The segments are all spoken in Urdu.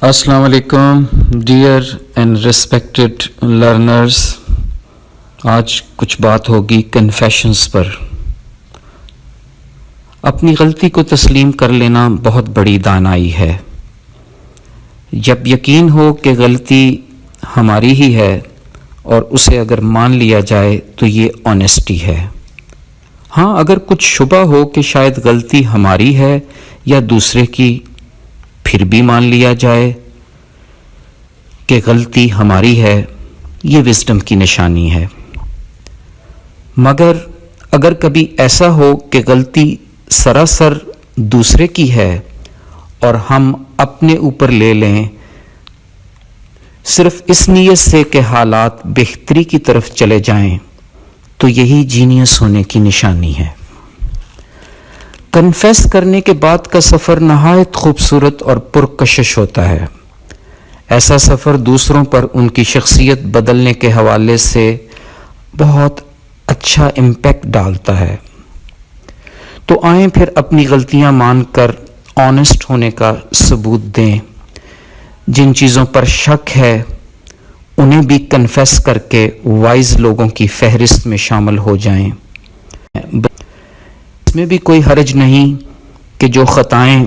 السلام علیکم ڈیئر اینڈ ریسپیکٹڈ لرنرز. آج کچھ بات ہوگی کنفیشنز پر. اپنی غلطی کو تسلیم کر لینا بہت بڑی دانائی ہے. جب یقین ہو کہ غلطی ہماری ہی ہے اور اسے اگر مان لیا جائے تو یہ آنیسٹی ہے. ہاں، اگر کچھ شبہ ہو کہ شاید غلطی ہماری ہے یا دوسرے کی، پھر بھی مان لیا جائے کہ غلطی ہماری ہے. یہ وزڈم کی نشانی ہے. مگر اگر کبھی ایسا ہو کہ غلطی سراسر دوسرے کی ہے اور ہم اپنے اوپر لے لیں صرف اس نیت سے کہ حالات بہتری کی طرف چلے جائیں، تو یہی جینیس ہونے کی نشانی ہے. کنفیس کرنے کے بعد کا سفر نہایت خوبصورت اور پرکشش ہوتا ہے. ایسا سفر دوسروں پر ان کی شخصیت بدلنے کے حوالے سے بہت اچھا امپیکٹ ڈالتا ہے. تو آئیں پھر اپنی غلطیاں مان کر آنیسٹ ہونے کا ثبوت دیں. جن چیزوں پر شک ہے انہیں بھی کنفیس کر کے وائز لوگوں کی فہرست میں شامل ہو جائیں. اس میں بھی کوئی حرج نہیں کہ جو خطائیں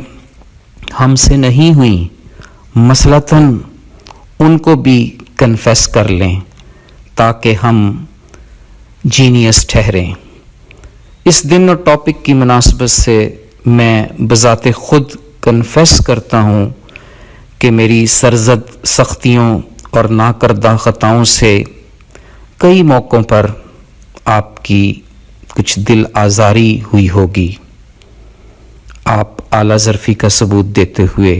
ہم سے نہیں ہوئیں مثلاً ان کو بھی کنفیس کر لیں تاکہ ہم جینیس ٹھہریں. اس دن اور ٹاپک کی مناسبت سے میں بذات خود کنفیس کرتا ہوں کہ میری سرزد سختیوں اور ناکردہ خطاؤں سے کئی موقعوں پر آپ کی کچھ دل آزاری ہوئی ہوگی. آپ اعلیٰ ظرفی کا ثبوت دیتے ہوئے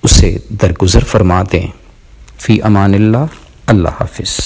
اسے درگزر فرما دیں. فی امان اللہ. اللہ حافظ.